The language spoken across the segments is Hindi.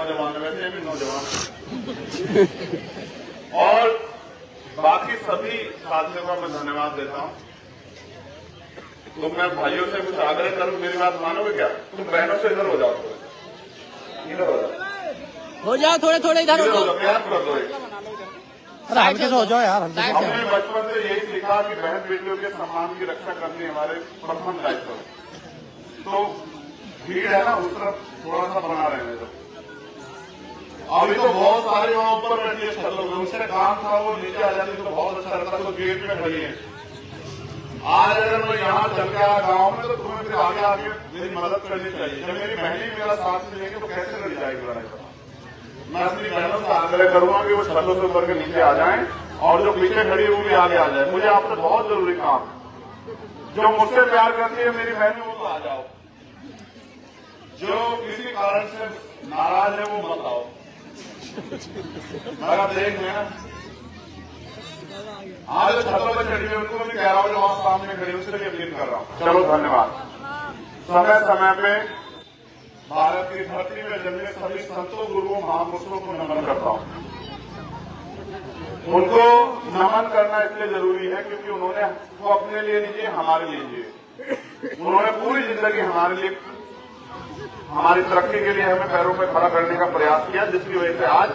नौजवान, वैसे भी नौजवान और बाकी सभी साथियों का मैं धन्यवाद देता हूं। तो मैं भाइयों से कुछ आग्रह करूं, मेरी बात मानोगे क्या? तुम बहनों से इधर हो जाओ, इधर हो जाओ, थोड़े थोड़े इधर हो जाओ, प्यार कर दो। साइड से हो जाओ यार। हमने बचपन से यही सीखा कि बहन बेटियों के सम्मान की रक्षा करनी हमारे प्रथम दायित्व है। तो भीड़ है ना, उस तरफ थोड़ा सा बना रहने दो। अभी तो बहुत सारे वहां ऊपर बैठे छत लोग, उनसे काम था वो नीचे आ जाती तो बहुत अच्छा लगता। तो गेट में खड़ी है। आज अगर मैं यहाँ चल के आया गाँव में तो तुम्हें फिर आगे आगे मेरी मदद करनी चाहिए। जब मेरी बहनी मेरा साथ मिलेंगे तो कैसे लड़ जाएगी लड़ाई? मैं अपनी बहनों से आग्रह करूंगा कि वो छतों से ऊपर के नीचे आ जाएं और जो पीछे खड़ी है वो भी आगे आ जाए। मुझे आपसे बहुत जरूरी काम, जो मुझसे प्यार करती है मेरी बहनें, वो तो आ जाओ। जो किसी कारण से नाराज है वो मत आओ। मेरा देख में आज छतों पर चढ़ी हुई उनको भी कह रहा हूँ, जो वहां सामने खड़ी उनसे भी अपील कर रहा हूँ। चलो धन्यवाद। समय समय पे भारत की धरती में जन्मे सभी संतों, गुरुओं, महापुरुषों को नमन करता हूं। उनको नमन करना इसलिए जरूरी है क्योंकि उन्होंने वो अपने लिए नहीं जिए, हमारे लिए जिए। उन्होंने पूरी जिंदगी हमारे लिए, हमारी तरक्की के लिए हमें पैरों पर खड़ा करने का प्रयास किया, जिसकी वजह से आज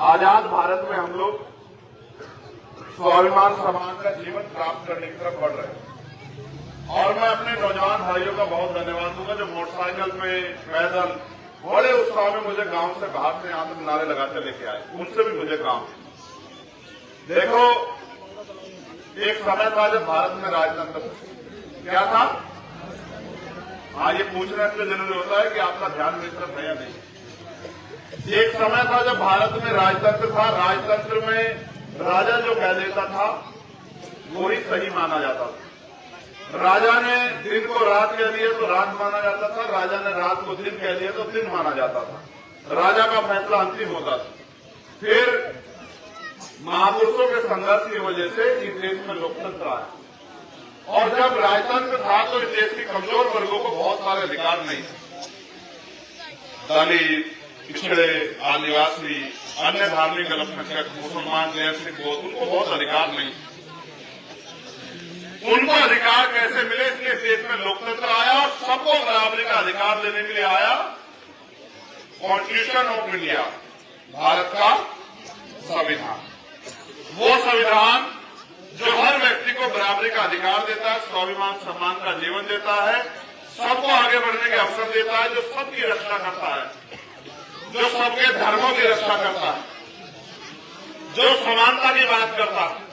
आजाद भारत में हम लोग स्वाभिमान सम्मान का जीवन प्राप्त करने की तरफ बढ़ रहे हैं। और मैं अपने नौजवान भाइयों का बहुत धन्यवाद दूंगा जो मोटरसाइकिल पे, पैदल बड़े उत्साह में मुझे गांव से बाहर से यहां तक नारे लगाकर लेके आए। उनसे भी मुझे काम। देखो, एक समय था जब भारत में राजतंत्र क्या था। हाँ, ये पूछना इसलिए जरूरी होता है कि आपका ध्यान मेरी तरफ है या नहीं। एक समय था जब भारत में राजतंत्र था। राजतंत्र में राजा जो कह देता था वही सही माना जाता था। राजा ने दिन को रात कह दिया तो रात माना जाता था, राजा ने रात को दिन कह दिया तो दिन माना जाता था। राजा का फैसला अंतिम होता था। फिर महापुरुषों के संघर्ष की वजह से इस देश में लोकतंत्र आया। और जब राजतंत्र था तो इस देश की कमजोर वर्गों को बहुत सारे अधिकार नहीं थे। दलित, पिछड़े, आदिवासी, अन्य धार्मिक अल्पसंख्यक, मुसलमान, जैन, सिख, बौद्ध, उनको बहुत अधिकार नहीं। उनको अधिकार कैसे मिले, इसलिए देश में लोकतंत्र आया और सबको बराबरी का अधिकार देने के लिए आया कॉन्स्टिट्यूशन ऑफ इंडिया, भारत का संविधान। वो संविधान जो हर व्यक्ति को बराबरी का अधिकार देता है, स्वाभिमान सम्मान का जीवन देता है, सबको आगे बढ़ने के अवसर देता है, जो सबकी रक्षा करता है, जो सबके धर्मों की रक्षा करता है, जो समानता की बात करता है,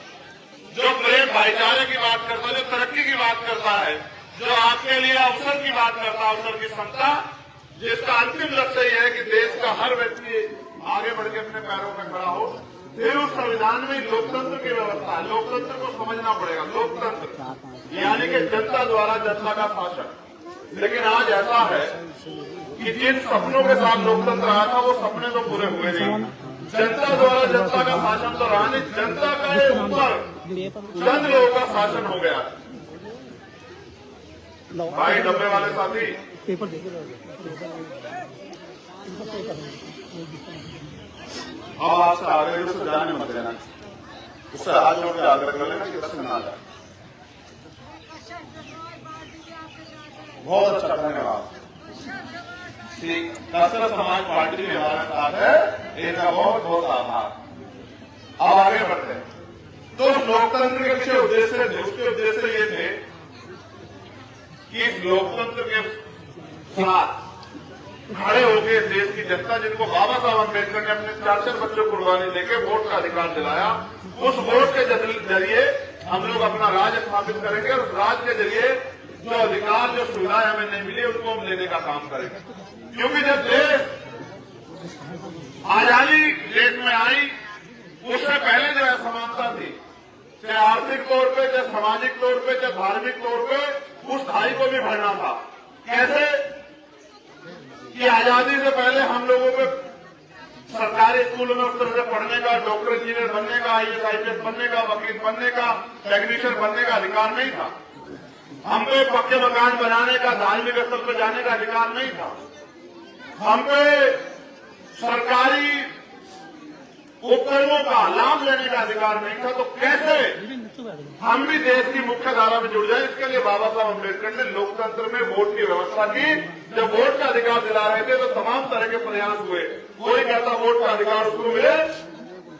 जो प्रेम भाईचारे की बात करता है, जो तरक्की की बात करता है, जो आपके लिए अवसर की बात करता है, अवसर की समता, जिसका अंतिम लक्ष्य यह है कि देश का हर व्यक्ति आगे बढ़ के अपने पैरों पर खड़ा हो। फिर उस संविधान में लोकतंत्र की व्यवस्था है। लोकतंत्र को समझना पड़ेगा। लोकतंत्र यानी कि जनता द्वारा जनता का शासन। लेकिन आज ऐसा है कि जिन सपनों के साथ लोकतंत्र आया था वो सपने तो पूरे हुए नहीं। जनता द्वारा जनता का शासन तो रहा नहीं, जनता के ऊपर चंद लोगों का शासन हो गया। भाई डब्बे वाले साथी, अब आपसे आगे उसको जाने मत देना, उससे हाथ जोड़ के आग्रह कर लेना कि बस में ना जाए। बहुत अच्छा, धन्यवाद। ठीक, दशरथ समाज पार्टी भी हमारे साथ है, इनका बहुत बहुत आभार। अब आगे बढ़ते हैं। तो लोकतंत्र के पीछे उद्देश्य थे, उसके उद्देश्य ये थे कि लोकतंत्र के साथ खड़े होकर देश की जनता, जिनको बाबा साहब अम्बेडकर ने अपने 4 बच्चों कुर्बानी देकर वोट का अधिकार दिलाया, उस वोट के जरिए हम लोग अपना राज स्थापित करेंगे और राज के जरिए जो अधिकार, जो सुविधाएं हमें नहीं मिली उनको हम लेने का काम करेंगे। क्योंकि जब देश आजादी देश में आई, उससे पहले जो असमानता थी, चाहे आर्थिक तौर पे, चाहे सामाजिक तौर पे, चाहे धार्मिक तौर पे, उस खाई को भी भरना था। कैसे कि आजादी से पहले हम लोगों को सरकारी स्कूलों में उस तरह से पढ़ने का, डॉक्टर इंजीनियर बनने का, IAS IPS बनने का, वकील बनने का, टेक्नीशियन बनने का अधिकार नहीं था। हमको पक्के मकान बनाने का, धार्मिक स्थल पर जाने का अधिकार नहीं था। हम पे सरकारी उपकरणों का लाभ लेने का अधिकार नहीं था, तो कैसे हम भी देश की मुख्य धारा में जुड़ जाए? इसके लिए बाबा साहब अम्बेडकर ने लोकतंत्र में वोट की व्यवस्था की। जब वोट का अधिकार दिला रहे थे तो तमाम तरह के प्रयास हुए। कोई कहता वोट का अधिकार उसको मिले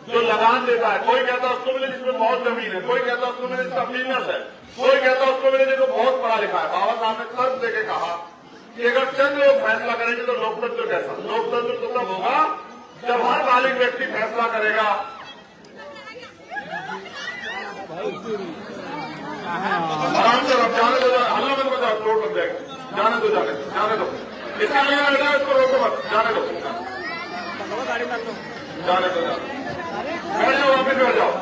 जो लगान देता है, कोई कहता उसको मिले जिसमें बहुत जमीन है, कोई कहता उसको मिले जिसका बिजनेस है, कोई कहता उसको मिले जिसको बहुत पढ़ा लिखा है। बाबा साहब ने तर्क देके कहा कि अगर चंद लोग फैसला करेंगे तो लोकतंत्र कैसा? लोकतंत्र तो तब होगा जब हर बालिग व्यक्ति फैसला करेगा। आराम से जाने दो, हल्ला मत बजाओ, चोट लग जाएगी। जाने दो, जाने दो। इसका लेना बेटा, इसको रोको मत, जाने दो, जाने दो। बैठ जाओ, वापिस बैठ जाओ।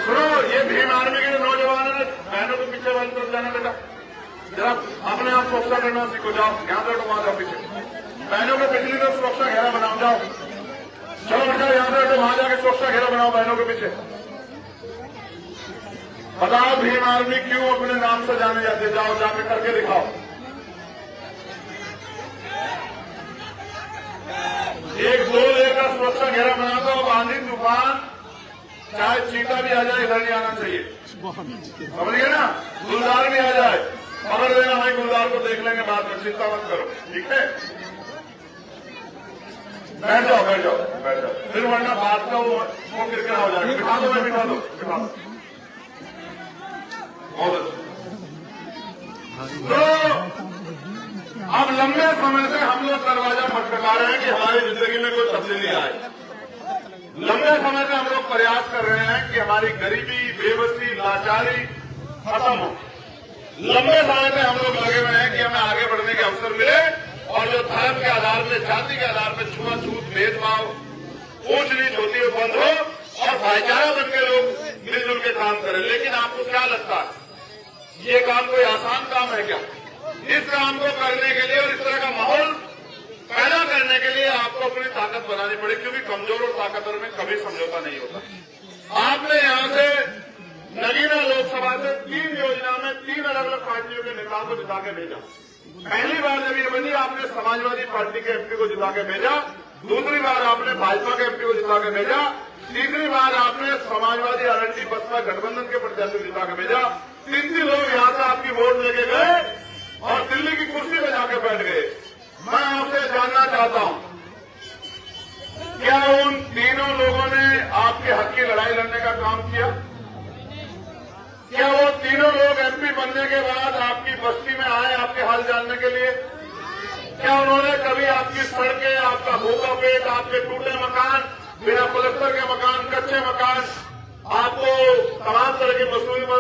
सुनो, ये भीम आर्मी के नौजवानों ने बहनों के पीछे वाली तरफ जाना बेटा, जरा अपने आप सुरक्षा करना सीखो। जाओ, यहाँ बैठो, वहां जाओ पीछे। बहनों के पिछली तरफ सुरक्षा घेरा बनाओ, जाओ। चलो बेटा, यहाँ बैठो, वहां जाके सुरक्षा घेरा बनाओ बहनों के पीछे। बताओ भीम आर्मी क्यों अपने नाम से जाने जाते? जाओ, जाके करके दिखाओ। एक दो लेकर सुरक्षा घेरा बना दो। अब आंधी तूफान चाहे चीता भी आ जाए, इधर नहीं आना चाहिए, समझिए ना? गुलदार भी आ जाए, पकड़ देना भाई, गुलदार को देख लेंगे बाद में, चिंता मत करो, ठीक है? बैठ जाओ, बैठ जाओ, बैठ जाओ। फिर वरना बात का वो किरकिरा हो जाएगा। बिठा दो भाई, बिठा दो, बिठा दो। तो अब लंबे समय से हम लोग दरवाजा खटखटा रहे हैं कि हमारी जिंदगी में कोई तब्दीली आए। लंबे समय से हम लोग प्रयास कर रहे हैं कि हमारी गरीबी, बेबसी, लाचारी खत्म हो। लंबे समय से हम लोग लगे हुए हैं कि हमें आगे बढ़ने के अवसर मिले और जो धर्म के आधार पर, जाति के आधार पर छुआछूत, भेदभाव, ऊंच नीच होती है बंद हो और भाईचारा बनकर लोग मिलजुल के काम करें। लेकिन आपको क्या लगता है ये काम कोई आसान काम है क्या? इस काम को करने के लिए और इस तरह का माहौल पैदा करने के लिए आपको अपनी ताकत बनानी पड़े, क्योंकि कमजोर और ताकतवर में कभी समझौता नहीं होता। आपने यहां से नगीना लोकसभा से 3 योजना में 3 अलग अलग पार्टियों के नेताओं को जिता के भेजा। पहली बार जब ये बनी आपने समाजवादी पार्टी के एमपी को जिता के भेजा, दूसरी बार आपने भाजपा के एमपी को जिता के भेजा, तीसरी बार आपने समाजवादी आरएलडी बसपा गठबंधन के प्रत्याशी को जिता के भेजा। 3 लोग यहां से आपकी वोट लेके गए और दिल्ली की कुर्सी पे जाके बैठ गए। मैं आपसे जानना चाहता हूं, क्या उन तीनों लोगों ने आपके हक की लड़ाई लड़ने का काम किया? क्या वो तीनों लोग एमपी बनने के बाद आपकी बस्ती में आए आपके हाल जानने के लिए? क्या उन्होंने कभी आपकी सड़कें, आपका भूखा पेट, आपके टूटे मकान, बिना पलस्तर के मकान, कच्चे मकान, आपको तमाम तरह की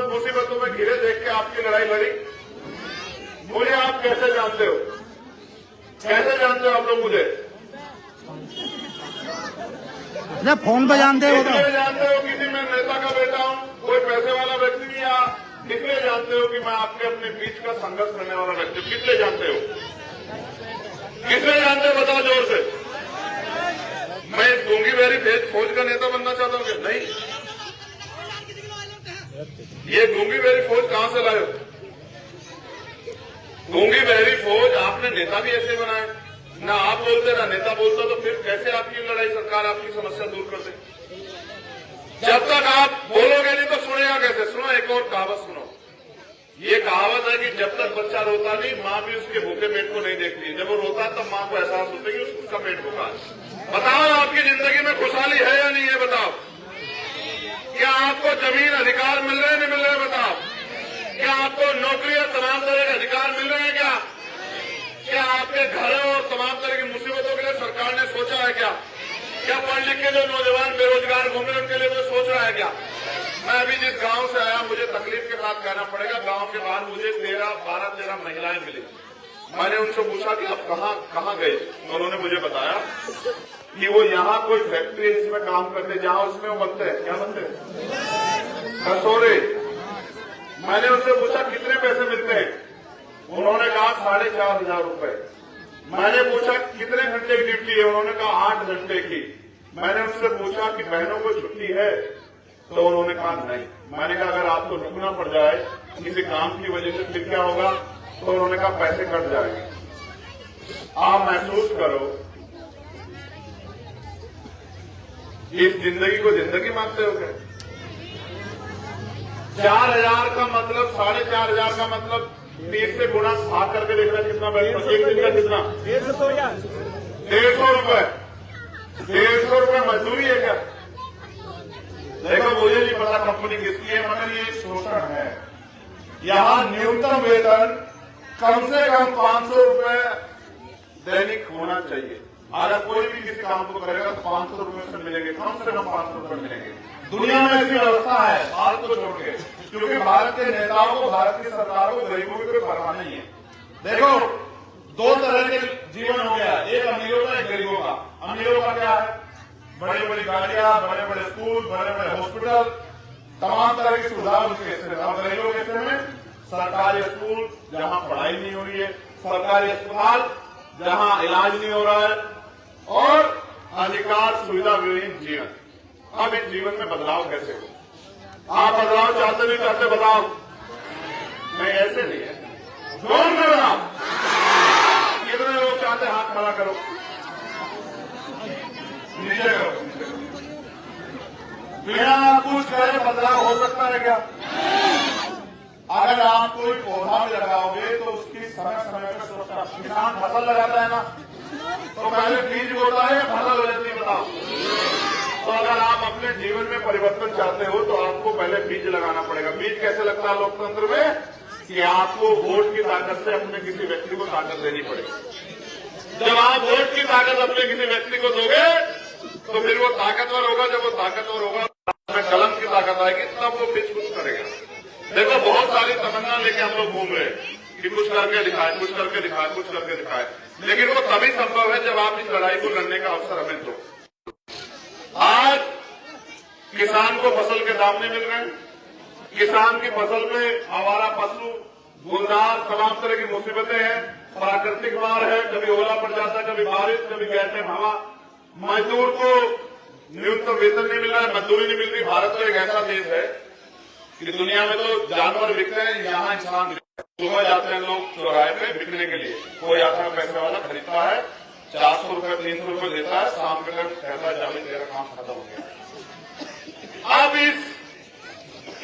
मुसीबतों में घिरे देख के आपकी लड़ाई लड़ी? मुझे आप कैसे जानते हो? कैसे जानते हो आप लोग मुझे? फोन पे जानते हो? इसलिए जानते हो किसी मैं नेता का बेटा हूं, कोई पैसे वाला व्यक्ति नहीं, या इसलिए जानते हो कि मैं आपके अपने बीच का संघर्ष करने वाला व्यक्ति? किसलिए जानते हो? किसलिए जानते हो बताओ जोर से। मैं गूंगी बहरी फौज का नेता बनना चाहता हूं क्या? नहीं। ये गूंगी बहरी फौज कहां से लाए हो? गूंगी बहरी फौज आपने नेता भी ऐसे बनाए, ना आप बोलते ना नेता बोलता, तो फिर कैसे आपकी लड़ाई सरकार आपकी समस्या दूर कर दे? जब तक आप बोलोगे नहीं तो सुनेगा कैसे? सुनो, एक और कहावत सुनो। ये कहावत है कि जब तक बच्चा रोता नहीं, माँ भी उसके भूखे पेट को नहीं देखती। जब वो रोता है तब माँ को एहसास होता है कि उसका पेट भूखा है। बताओ आपकी जिंदगी में खुशहाली है या नहीं है? बताओ। क्या आपको जमीन अधिकार मिल रहे नहीं मिल रहे? बताओ। क्या आपको नौकरी और तमाम तरह के अधिकार मिल रहे हैं क्या? क्या आपके घरों और तमाम तरह की मुसीबतों के लिए सरकार ने सोचा है क्या? क्या पढ़ लिख के जो नौजवान बेरोजगार घूम रहे हैं उनके लिए कोई सोच रहा है क्या? मैं अभी जिस गांव से आया, मुझे तकलीफ के साथ कहना पड़ेगा, गांव के बाहर मुझे 12-13 महिलाएं मिली। मैंने उनसे पूछा कि आप कहाँ गए? उन्होंने मुझे बताया कि वो यहाँ कोई फैक्ट्री है जिसमें काम करते, जहाँ उसमें वो बनते हैं, क्या बनते हैं? कसौरे। मैंने उनसे पूछा कितने पैसे मिलते हैं? उन्होंने कहा 4,500 रुपए। मैंने पूछा कितने घंटे की ड्यूटी है? उन्होंने कहा 8 घंटे की। मैंने उनसे पूछा कि बहनों को छुट्टी है? तो उन्होंने कहा नहीं। मैंने कहा अगर आपको रुकना पड़ जाए किसी काम की वजह से फिर क्या होगा? तो उन्होंने कहा पैसे कट जाएंगे। आप महसूस करो, इस जिंदगी को जिंदगी मानते हो क्या? 4,000 का मतलब 4,500 का मतलब 30 से गुणा भाग करके देखना कितना बैठता, एक दिन का कितना? 150 रुपए। 150 रुपए मजदूरी है क्या? देखो मुझे नहीं पता कंपनी किसकी है, मगर ये शोषण है। यहां न्यूनतम वेतन कम से कम 500 रुपए दैनिक होना चाहिए। अगर कोई भी किसी काम को करेगा तो 500 रुपए से मिलेंगे, कम से कम 500 रुपए मिलेंगे। दुनिया में ऐसी व्यवस्था है, भारत को छोड़ के, क्योंकि भारत के नेताओं को, भारत की सरकार को गरीबों की कोई परवाह नहीं है। देखो 2 तरह के जीवन हो गया, एक अमीरों का, एक गरीबों का। अमीरों का क्या है? बड़ी बड़ी गाड़ियां, बड़े बड़े स्कूल, बड़े बड़े हॉस्पिटल, तमाम तरह की सुविधा उनके हिस्से में। और गरीबों के हिस्से में सरकारी स्कूल जहां पढ़ाई नहीं हो रही है, सरकारी अस्पताल जहां इलाज नहीं हो रहा है, और अधिकार सुविधा विहीन जीवन। अब इस जीवन में बदलाव कैसे हो? आप बदलाव चाहते नहीं चाहते? बताओ। नहीं, ऐसे नहीं है, जोर में बनाओ। कितने लोग चाहते? हाथ खड़ा करो, नीचे करो। बिना कुछ करे बदलाव हो सकता है क्या? अगर आप कोई पौधा भी लगाओगे तो उसकी समय समय पर सुरक्षा। किसान फसल लगाता है ना, तो पहले बीज बोता है, फसल हो जाती है, बताओ। तो अगर आप अपने जीवन में परिवर्तन चाहते हो तो आपको पहले बीज लगाना पड़ेगा। बीज कैसे लगता है लोकतंत्र में? कि आपको वोट की ताकत से अपने किसी व्यक्ति को ताकत देनी पड़ेगी। जब आप वोट की ताकत अपने किसी व्यक्ति को दोगे तो फिर वो ताकतवर होगा। जब वो ताकतवर होगा तो कलम की ताकत आएगी, तब वो बीज कुछ करेगा। देखो बहुत सारी तमन्ना लेके हम लोग घूम रहे कि कुछ करके दिखाए, कुछ करके दिखाए, कुछ करके दिखाए, लेकिन वो तभी संभव है जब आप इस लड़ाई को लड़ने का अवसर हमें दो। आज किसान को फसल के दाम नहीं मिल रहे हैं, किसान की फसल में आवारा पशु, गुलदार, तमाम तरह की मुसीबतें हैं, प्राकृतिक मार है, कभी ओला पड़ जाता है, कभी बारिश, कभी गैर हवा। मजदूर को न्यूनतम वेतन नहीं मिल रहा है, मजदूरी नहीं मिल रही। भारत तो एक ऐसा देश है कि दुनिया में तो जानवर बिकते हैं, यहाँ इंसान सुबह जाते हैं लोग चौराहे पे बिकने के लिए। कोई आता है पैसे वाला, खरीदता है, 400 रुपए 300 रुपए देता है, शाम के टाइम कहता है जावे तेरा काम खत्म हो गया। अब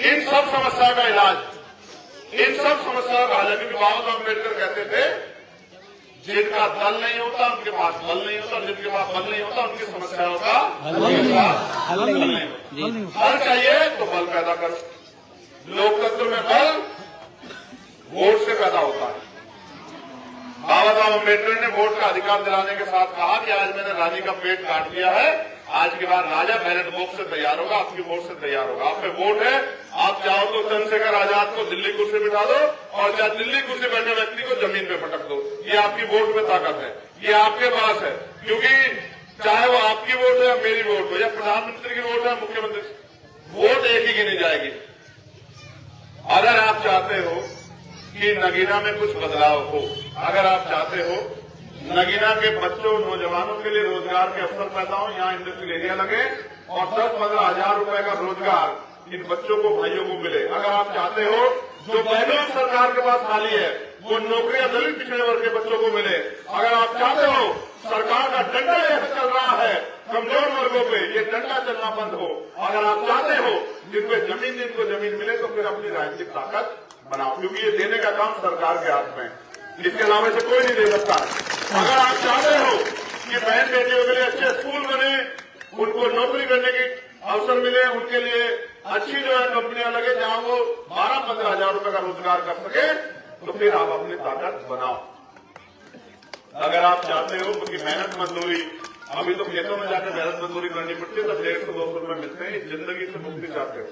इन सब समस्या का इलाज, इन सब समस्याओं का हल, क्योंकि बाबा साहब अम्बेडकर कहते थे जिनका दल नहीं होता उनके पास बल नहीं होता, जिनके पास बल नहीं होता उनकी समस्याओं का हल नहीं होता। हल चाहिए तो बल पैदा करो। लोकतंत्र में बल वोट से पैदा होता है। बाबा साहब अम्बेडकर ने वोट का अधिकार दिलाने के साथ कहा कि आज मैंने रानी का पेट काट दिया है, आज के बाद राजा बैलेट बॉक्स से तैयार होगा, आपकी वोट से तैयार होगा। आप पे वोट है, आप चाहो तो चंद्रशेखर आजाद को दिल्ली कुर्सी बिठा दो और चाहे दिल्ली कुर्सी बैठे व्यक्ति को जमीन पे पटक दो। ये आपकी वोट में ताकत है, ये आपके पास है। क्योंकि चाहे वो आपकी वोट हो या मेरी वोट हो या प्रधानमंत्री की वोट है, मुख्यमंत्री, वोट एक ही गिनी जाएगी। अगर आप चाहते हो कि नगीना में कुछ बदलाव हो, अगर आप चाहते हो नगीना के बच्चों, नौजवानों के लिए रोजगार के अवसर पैदा हो, यहाँ इंडस्ट्रियल एरिया लगे और 10-15 हजार रुपए का रोजगार इन बच्चों को, भाइयों को मिले। अगर आप चाहते हो जो पहले सरकार के पास खाली है वो नौकरियां दलित पिछड़े वर्ग के बच्चों को मिले। अगर आप चाहते हो सरकार का डंडा ऐसा चल रहा है कमजोर वर्गों पे, ये डंडा चलना बंद हो। अगर आप चाहते हो जिनको जमीन मिले तो फिर अपनी राजनीतिक ताकत बनाओ, क्योंकि ये देने का काम सरकार के हाथ में है, इसके अलावा से कोई नहीं दे सकता। अगर आप चाहते हो कि बहन बेटियों के लिए अच्छे स्कूल बने, उनको नौकरी करने की अवसर मिले, उनके लिए अच्छी जो है कंपनियां लगे जहां वो 12-15 हजार रुपए का रोजगार कर सके, तो फिर आप अपनी ताकत बनाओ। अगर आप चाहते हो कि मेहनत मजदूरी, अभी तो खेतों में जाकर मेहनत मजदूरी करनी पड़ती है, तब 150-200 रुपए मिलते हैं, जिंदगी से मुक्ति चाहते हो,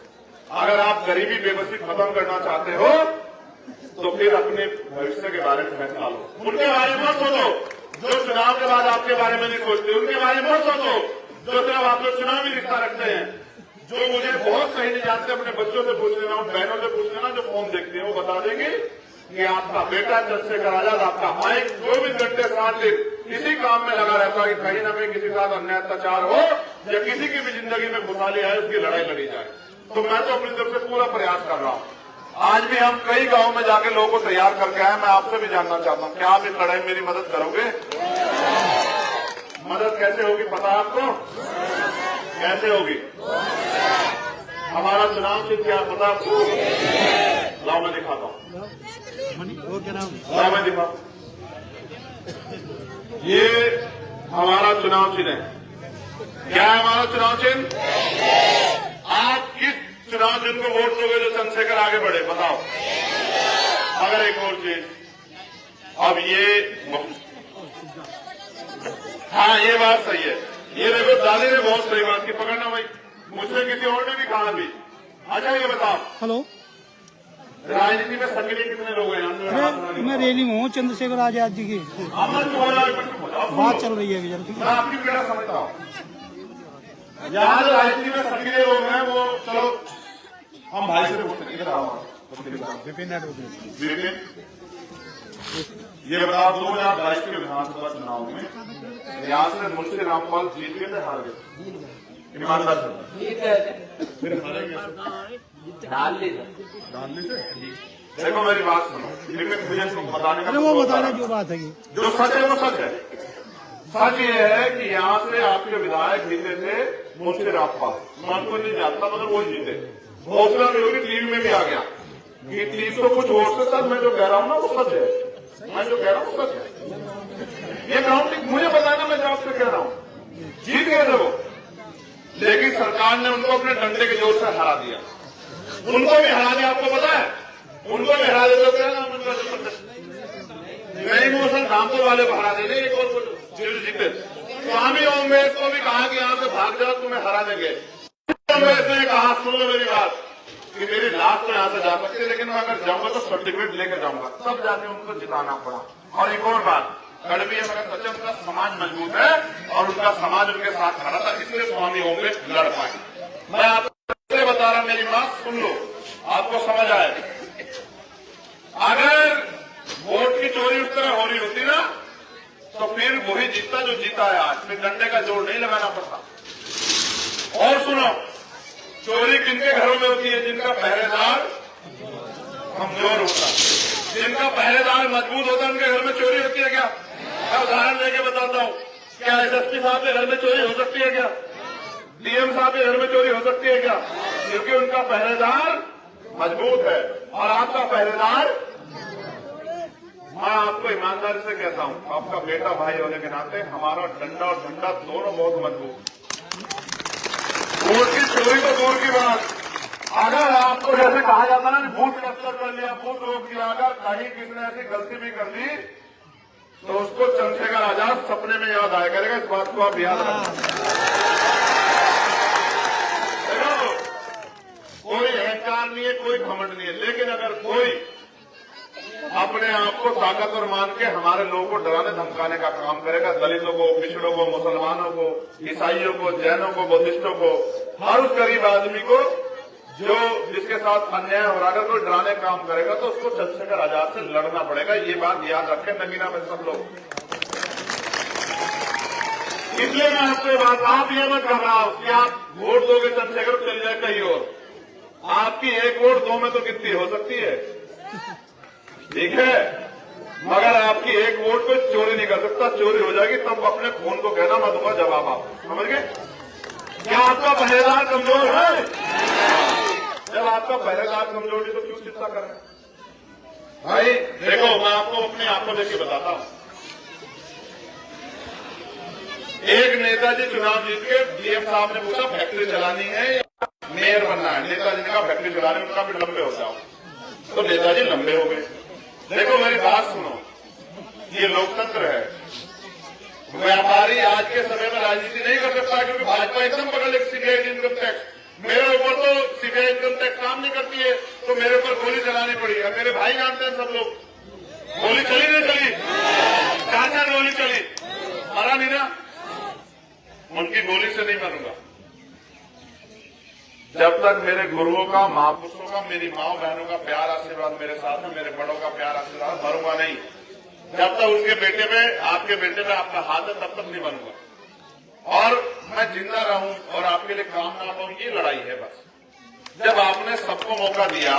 अगर आप गरीबी बेबसी खत्म करना चाहते हो तो फिर अपने भविष्य के बारे में फैसला लो। उनके बारे में मत सोचो जो चुनाव के बाद आपके बारे में नहीं सोचते, उनके बारे में मत सोचो जो सिर्फ आप लोग चुनावी रिश्ता रखते हैं। जो मुझे बहुत सही नहीं जानते अपने बच्चों से पूछ लेना, बहनों से पूछ लेना जो फोन देखते हैं, वो बता देंगे कि आपका बेटा चंद्रशेखर आजाद, आपका भाई 24 घंटे 7 दिन इसी काम में लगा रहता है कि कहीं ना कहीं किसी के साथ अन्याय अत्याचार हो या किसी की भी जिंदगी में खुशहाली आए, उसकी लड़ाई लड़ी जाए। तो मैं तो अपनी तरफ से पूरा प्रयास कर रहा हूं। आज भी हम कई गांव में जाके लोगों को तैयार करके आए। मैं आपसे भी जानना चाहता हूं, क्या आप इस लड़ाई में मेरी मदद करोगे? मदद कैसे होगी पता है आपको? कैसे होगी? हमारा चुनाव चिन्ह क्या पता आपको? लाओ मैं दिखाता हूं, वो क्या नाम? लाओ मैं दिखाता हूं। ये हमारा चुनाव चिन्ह है। क्या है हमारा चुनाव चिन्ह? आप किस चुनाव चिन्ह को वोट दोगे जो चंद्रशेखर आगे बढ़े? बताओ। अगर एक और चीज, अब ये, हाँ ये बात सही है, ये देखो दादी ने बहुत सही बात की, पकड़ना भाई, मुझसे किसी और ने भी कहा अभी। अच्छा ये बताओ, हेलो, राजनीति में सक्रिय कितने लोग हैं? अरे मैं रैली में हूँ चंद्रशेखर आजाद जी की बात चल रही है अभी जरा। मैं आपकी पीड़ा समझता हूँ। यहाँ जो राजनीति में सक्रिय लोग हैं वो, चलो हम भाई से पूछते हैं, इधर आओ। विपिन, विपिन, ये बताओ 2022 के विधानसभा चुनाव में यहाँ से मुंशी रामपाल जीत गए थे, हार गए? ईमानदार फिर हारेंगे डालने से। देखो मेरी बात सुनो, विपिन मुझे बताने का, अरे वो बताना जो बात है, जो सच है वो सच है। सच ये है कि यहाँ से आपके विधायक जीते थे मुंशी रामपाल, मैं उनको नहीं जानता मगर वो जीते। घोषणा भी होगी, टीवी में भी आ गया कि 300 कुछ वोट से। सर मैं जो कह रहा हूँ ना वो सच है, मैं जो कह रहा हूँ सच है। ये काउंटिंग मुझे बताना, मैं जो आपसे कह रहा हूँ, जीत गए थे वो, लेकिन सरकार ने उनको अपने डंडे के जोर से हरा दिया। उनको भी हरा दिया, आपको पता है? उनको भी हरा देते क्या नाम उनका? नई मोशन रामपुर वाले को हरा देंगे, एक और जीते। स्वामी ओमेश को भी कहा कि यहाँ से भाग जाओ, तुम्हें हरा देंगे। ओमेश ने कहा, सुन लो मेरी बात, कि मेरी लाश तो यहाँ से जा सकती है, लेकिन मैं अगर जाऊंगा तो सर्टिफिकेट लेकर जाऊंगा। तब जाके उनको जिताना पड़ा। और एक और बात, कड़वी मगर सच, उनका समाज मजबूत है और उनका समाज उनके साथ खड़ा था, इसलिए स्वामी ओमेश लड़ पाए। मैं आपसे बता रहा, मेरी बात सुन लो, आपको समझ आए। अगर वोट की चोरी उस तरह हो रही होती ना, तो फिर वही जीतता जो जीता है आज। फिर डंडे का जोर नहीं लगाना पड़ता। और सुनो, चोरी किनके घरों में होती है? जिनका पहरेदार कमजोर होता है, जिनका पहरेदार मजबूत होता है, उनके घर में चोरी होती है क्या? मैं उदाहरण देके बताता हूँ। क्या एसएसपी साहब के घर में चोरी हो सकती है क्या? डीएम साहब के घर में चोरी हो सकती है क्या? क्योंकि उनका पहरेदार मजबूत है। और आपका पहरेदार, मैं आपको ईमानदारी से कहता हूँ, आपका बेटा भाई होने के नाते हमारा डंडा और झंडा दोनों बहुत मजबूत। वोट की चोरी तो दूर की बात, अगर आपको जैसे कहा जाता ना बूथ कैप्चर कर लिया, बूथ रोक दिया, अगर कहीं किसी ने ऐसी गलती भी कर दी तो उसको चंद्रशेखर आजाद सपने में याद आया करेगा। इस बात को आप याद रखना। कोई अहंकार नहीं है, कोई घमंड नहीं है, लेकिन अगर कोई अपने आप को ताकतवर मान के हमारे लोगों को डराने धमकाने का काम करेगा, दलितों को, पिछड़ों को, मुसलमानों को, ईसाइयों को, जैनों को, बुद्धिस्टों को, हर उस गरीब आदमी को जो जिसके साथ अन्याय हो रहा है, अगर कोई डराने काम करेगा तो उसको चंद्रशेखर आजाद से लड़ना पड़ेगा। ये बात याद रखें नगीना में सब लोग। इसलिए मैं आपसे बात, आप ये मत कर रहा हो कि आप वोट दोगे चंद्रशेखर चल जाए कहीं और। आपकी एक वोट 2 में तो कितनी हो सकती है, ठीक है, मगर आपकी एक वोट को चोरी नहीं कर सकता। चोरी हो जाएगी तब अपने खून को कहना, मैं दूंगा जवाब। आप समझ गए? क्या आपका पहरेदार कमजोर है? जब आपका पहरेदार कमजोर है तो क्यों चिंता कर रहे हैं भाई? देखो मैं आपको अपने आंखों देख के बताता हूं। एक नेताजी चुनाव जीत के डीएम साहब ने पूछा फैक्ट्री चलानी है या मेयर बनना है? नेताजी ने कहा फैक्ट्री चलानी, उनका भी लंबे हो जाओ, तो नेताजी लंबे हो गए। देखो मेरी बात सुनो, ये लोकतंत्र है। व्यापारी आज के समय में राजनीति नहीं कर सकता क्योंकि भाजपा एकदम पकड़ ले सीबीआई इनकम टैक्स। मेरे ऊपर तो सीबीआई इनकम टैक्स काम नहीं करती है तो मेरे ऊपर गोली चलानी पड़ी है। मेरे भाई जानते हैं सब लोग, गोली चली नहीं चली, 4 गोली चली, मरा नहीं ना, उनकी गोली से नहीं मरूंगा। जब तक मेरे गुरुओं का, महापुरुषों का, मेरी माँ बहनों का प्यार आशीर्वाद मेरे साथ है, मेरे बड़ों का प्यार आशीर्वाद, मरूंगा नहीं। जब तक उसके बेटे में, आपके बेटे में आपका हाथ है, तब तक नहीं बनूंगा। और मैं जिंदा रहूं और आपके लिए काम ना पाऊं, ये लड़ाई है बस। जब आपने सबको मौका दिया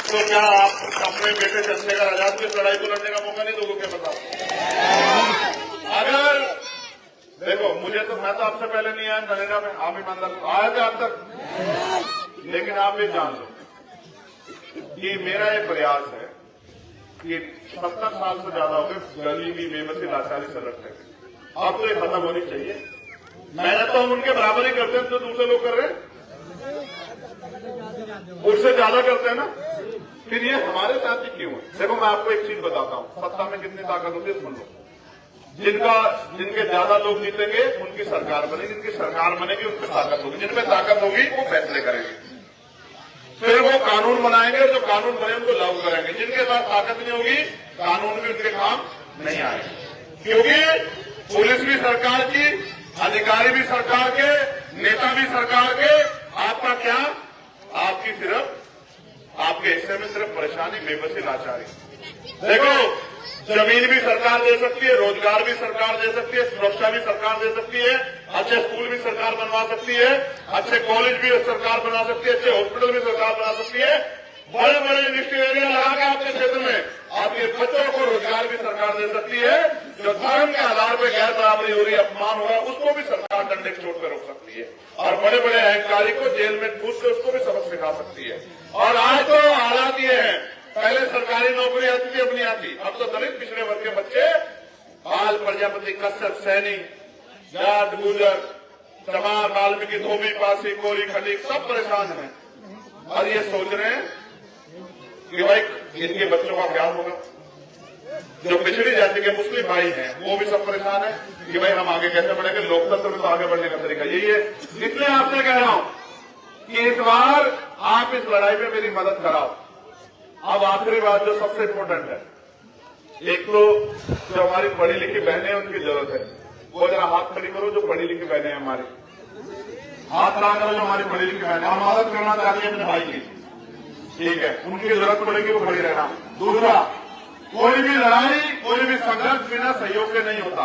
तो क्या आप अपने बेटे चंद्रशेखर आजाद की लड़ाई को लड़ने का मौका नहीं दोगे? क्या पता? अगर देखो, मुझे तो मैं तो आपसे पहले नहीं आया नरेगा में, आप ईमानदार आए थे आप तक, लेकिन आप भी जान लो कि मेरा ये प्रयास है कि 70 साल से ज्यादा हो गए गरीबी, बेबसी, लाचारी से लड़ते हैं। अब तो ये खत्म होनी चाहिए। मेहनत तो हम उनके बराबर ही करते हैं जो दूसरे लोग कर रहे हैं, उससे ज्यादा करते हैं ना। फिर ये हमारे साथ ही क्यों है? देखो, मैं आपको एक चीज बताता हूं, सत्ता में कितनी ताकत होती है सुन लो। जिनके ज्यादा लोग जीतेंगे उनकी सरकार बनेगी, जिनकी सरकार बनेगी उनकी ताकत होगी, जिनमें ताकत होगी वो फैसले करेंगे, फिर वो कानून बनाएंगे और जो कानून बने उनको लागू करेंगे। जिनके पास ताकत नहीं होगी कानून भी उनके काम नहीं आएंगे, क्योंकि पुलिस भी सरकार की, अधिकारी भी सरकार के, नेता भी सरकार के। आपका क्या? आपकी सिर्फ आपके हिस्से में सिर्फ परेशानी, बेबसी, लाचारी। देखो, जमीन भी सरकार दे सकती है, रोजगार भी सरकार दे सकती है, सुरक्षा भी सरकार दे सकती है, अच्छे स्कूल भी सरकार बनवा सकती है, अच्छे कॉलेज भी सरकार बना सकती है, अच्छे हॉस्पिटल भी सरकार बना सकती है, बड़े बड़े इंडस्ट्रियल एरिया लगा के आपके क्षेत्र में आपके बच्चों को रोजगार भी सरकार दे सकती है। जो धर्म के आधार पर गैर बराबरी हो रही है, अपमान हो रहा है, उसको भी सरकार डंडे की चोट पर रोक सकती है, और बड़े बड़े अहंकारी को जेल में ठूस के उसको भी सबक सिखा सकती है। और आज तो हालात ये है, पहले सरकारी नौकरी आती थी, अब नहीं आती। अब तो दलित पिछड़े वर्ग के बच्चे बाल, प्रजापति, कश्यप, सैनी, जाट, गुजर, चमार, वाल्मीकि, धोबी, पासी, कोरी, खटीक सब परेशान हैं, और ये सोच रहे हैं कि भाई इनके बच्चों का क्या होगा। जो पिछड़ी जाति के मुस्लिम भाई हैं वो भी सब परेशान है कि भाई हम आगे कैसे बढ़ेंगे। लोकतंत्र में तो आगे बढ़ने का तरीका यही है। इसलिए आपसे कह रहा हूं कि इस बार आप इस लड़ाई में मेरी मदद कराओ। अब आखिरी बात जो सबसे इम्पोर्टेंट है, एक तो जो हमारी पढ़ी लिखी बहनें हैं उनकी जरूरत है, वो जरा हाथ खड़ी करो। जो पढ़ी लिखी बहनें हैं हमारी, हाथ खड़ा करो। जो हमारी पढ़ी लिखी बहनें हम मदद करना चाहती है अपने भाई की, ठीक है, उनकी जरूरत पड़ेगी वो खड़ी रहना। दूसरा, कोई भी लड़ाई, कोई भी संघर्ष बिना सहयोग के नहीं होता।